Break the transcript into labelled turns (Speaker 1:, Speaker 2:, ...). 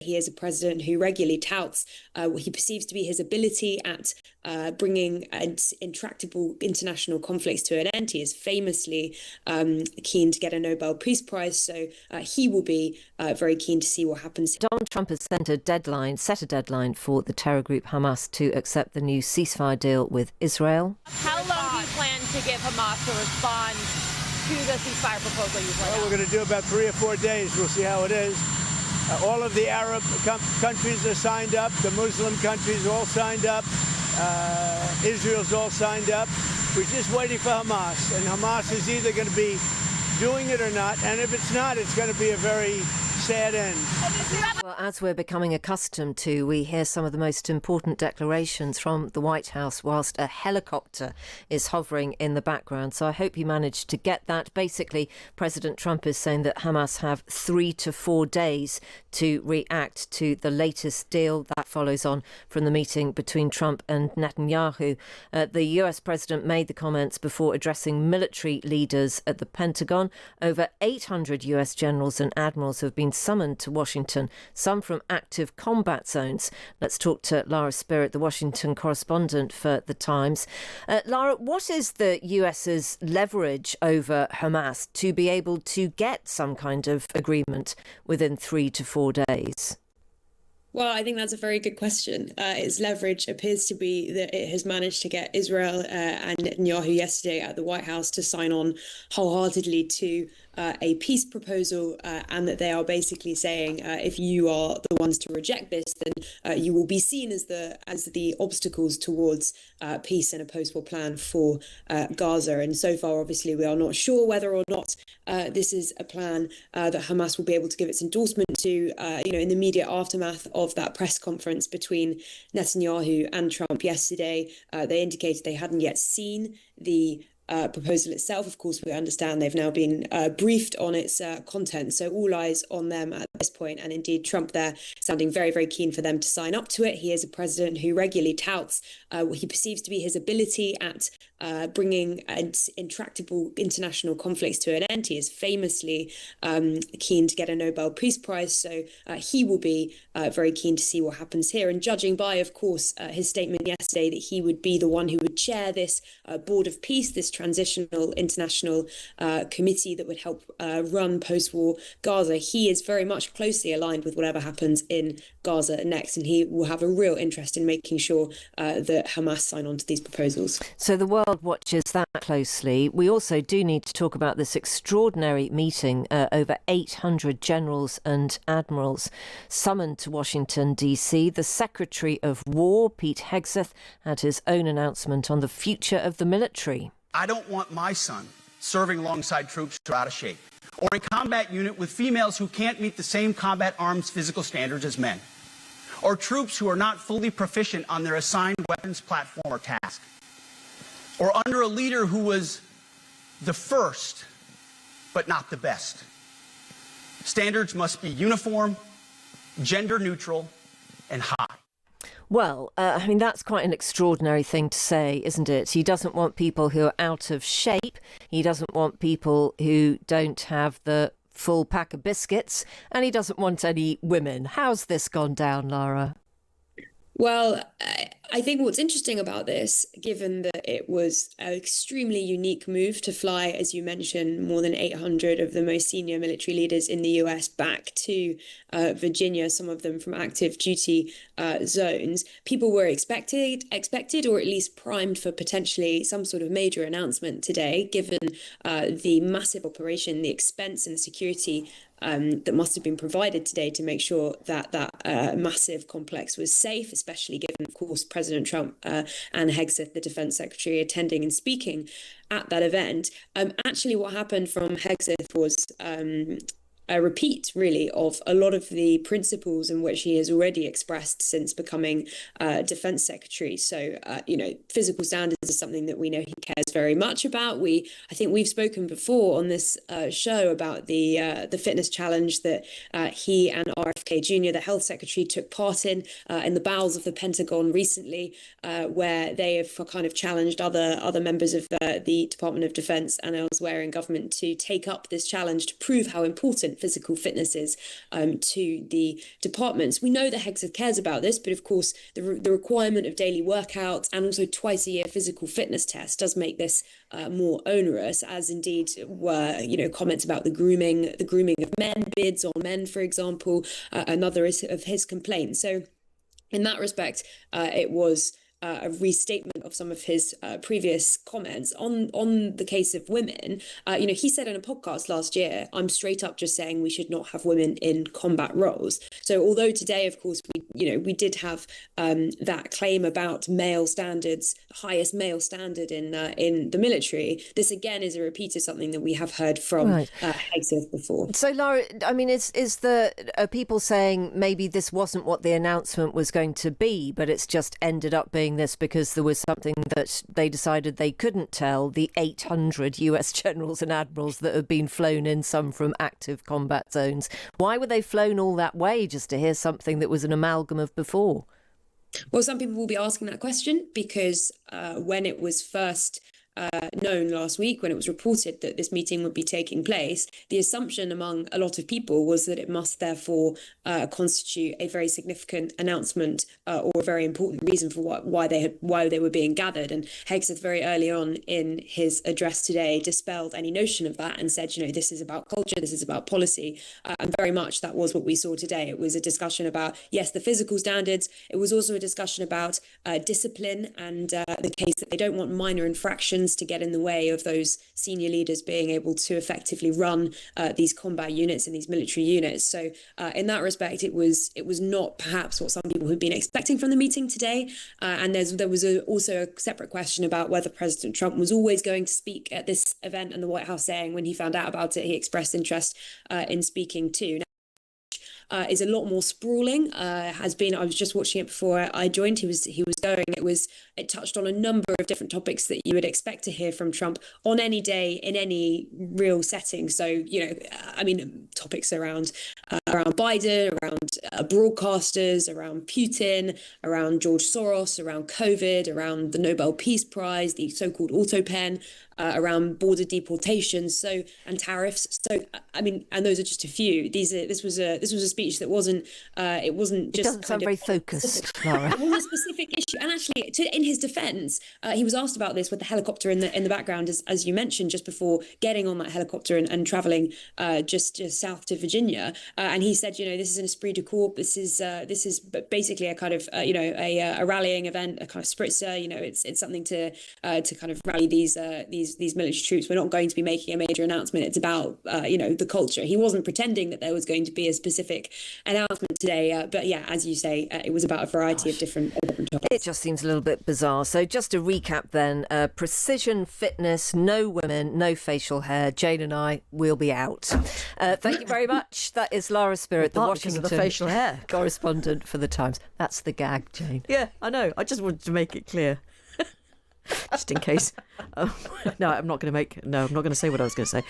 Speaker 1: He is a president who regularly touts what he perceives to be his ability at bringing intractable international conflicts to an end. He is famously keen to get a Nobel Peace Prize, so he will be very keen to see what happens.
Speaker 2: Donald Trump has set a deadline for the terror group Hamas to accept the new ceasefire deal with Israel.
Speaker 3: How long do you plan to give Hamas to respond to the ceasefire proposal you've laid out?
Speaker 4: We're going to do about 3 or 4 days. We'll see how it is. All of the Arab countries are signed up. The Muslim countries all signed up. Israel's all signed up. We're just waiting for Hamas. And Hamas is either going to be doing it or not. And if it's not, it's going to be a very sad end.
Speaker 2: Well, as we're becoming accustomed to, we hear some of the most important declarations from the White House whilst a helicopter is hovering in the background. So I hope you managed to get that. Basically, President Trump is saying that Hamas have 3 to 4 days to react to the latest deal. That follows on from the meeting between Trump and Netanyahu. The US president made the comments before addressing military leaders at the Pentagon. Over 800 US generals and admirals have been summoned to Washington, some from active combat zones. Let's talk to Lara Spirit, the Washington correspondent for The Times. Lara, what is the US's leverage over Hamas to be able to get some kind of agreement within 3 to 4 days?
Speaker 1: Well, I think that's a very good question. Its leverage appears to be that it has managed to get Israel and Netanyahu yesterday at the White House to sign on wholeheartedly to a peace proposal, and that they are basically saying if you are the ones to reject this, then you will be seen as the obstacles towards peace and a post-war plan for Gaza. And so far, obviously, we are not sure whether or not this is a plan that Hamas will be able to give its endorsement to. In the immediate aftermath of that press conference between Netanyahu and Trump yesterday, they indicated they hadn't yet seen the proposal itself. Of course, we understand they've now been briefed on its content, so all eyes on them at this point. And indeed, Trump there sounding very, very keen for them to sign up to it. He is a president who regularly touts what he perceives to be his ability at bringing intractable international conflicts to an end. He is famously keen to get a Nobel Peace Prize, so he will be very keen to see what happens here. And judging by, of course, his statement yesterday that he would be the one who would chair this Board of Peace, this transitional international committee that would help run post-war Gaza, he is very much closely aligned with whatever happens in Gaza next, and he will have a real interest in making sure that Hamas sign on to these proposals.
Speaker 2: So the world watches that closely. We also do need to talk about this extraordinary meeting. Over 800 generals and admirals summoned to Washington, D.C. The Secretary of War, Pete Hegseth, had his own announcement on the future of the military.
Speaker 5: I don't want my son serving alongside troops who are out of shape, or a combat unit with females who can't meet the same combat arms physical standards as men, or troops who are not fully proficient on their assigned weapons platform or task, or under a leader who was the first but not the best. Standards must be uniform, gender neutral, and high.
Speaker 2: Well, that's quite an extraordinary thing to say, isn't it? He doesn't want people who are out of shape. He doesn't want people who don't have the full pack of biscuits. And he doesn't want any women. How's this gone down, Lara?
Speaker 1: Well, I think what's interesting about this, given that it was an extremely unique move to fly, as you mentioned, more than 800 of the most senior military leaders in the US back to Virginia, some of them from active duty zones, people were expected or at least primed for potentially some sort of major announcement today, given the massive operation, the expense and the security that must have been provided today to make sure that that massive complex was safe, especially given, of course, President Trump and Hegseth, the defense secretary, attending and speaking at that event. Actually, what happened from Hegseth was a repeat, really, of a lot of the principles in which he has already expressed since becoming defense secretary. So, physical standards is something that we know he cares very much about. I think we've spoken before on this show about the fitness challenge that he and RFK Jr., the health secretary, took part in the bowels of the Pentagon recently, where they have kind of challenged other members of the Department of Defense and elsewhere in government to take up this challenge to prove how important physical fitnesses to the departments. We know that Hegseth cares about this, but of course the requirement of daily workouts and also twice a year physical fitness test does make this more onerous, as indeed were comments about the grooming of men, bids on men, for example, another of his complaints. So in that respect, it was a restatement of some of his previous comments on the case of women. He said in a podcast last year, "I'm straight up just saying we should not have women in combat roles." So although today, of course, we did have that claim about male standards, highest male standard in the military, this again is a repeat of something that we have heard from Hegseth before.
Speaker 2: So Lara, I mean, are people saying maybe this wasn't what the announcement was going to be, but it's just ended up being this because there was something that they decided they couldn't tell the 800 US generals and admirals that have been flown in, some from active combat zones? Why were they flown all that way just to hear something that was an amalgam of before?
Speaker 1: Well, some people will be asking that question because when it was first known last week, when it was reported that this meeting would be taking place, the assumption among a lot of people was that it must therefore constitute a very significant announcement or a very important reason for why they were being gathered. And Hegseth very early on in his address today dispelled any notion of that and said, this is about culture, this is about policy, and very much that was what we saw today. It was a discussion about, yes, the physical standards. It was also a discussion about discipline and the case that they don't want minor infractions to get in the way of those senior leaders being able to effectively run these combat units and these military units. So in that respect, it was not perhaps what some people had been expecting from the meeting today. And there was also a separate question about whether President Trump was always going to speak at this event, and the White House saying when he found out about it, he expressed interest in speaking too. Is a lot more sprawling. I was just watching it before I joined. He was going. It touched on a number of different topics that you would expect to hear from Trump on any day in any real setting. So topics around Biden, around broadcasters, around Putin, around George Soros, around COVID, around the Nobel Peace Prize, the so-called autopen, around border deportations, and tariffs. So and those are just a few. This was a speech that wasn't. It wasn't just. It
Speaker 2: doesn't sound very focused, Lara.
Speaker 1: It was a specific issue, and actually, in his defence, he was asked about this with the helicopter in the background, as you mentioned, just before getting on that helicopter and travelling just south to Virginia, and he said, this is an esprit de corps. This is basically a kind of a rallying event, a kind of spritzer. It's something to kind of rally these military troops. We're not going to be making a major announcement. It's about the culture. He wasn't pretending that there was going to be a specific announcement today, but yeah, as you say, it was about a variety of different topics.
Speaker 2: It just seems a little bit bizarre. So just to recap then, precision fitness, no women, no facial hair. Jane and I will be out. Thank you very much. That is Lara Spirit, the Washington
Speaker 6: of the facial hair
Speaker 2: correspondent for The Times. That's the gag, Jane.
Speaker 6: Yeah, I know. I just wanted to make it clear. Just in case. No, I'm not going to say what I was going to say.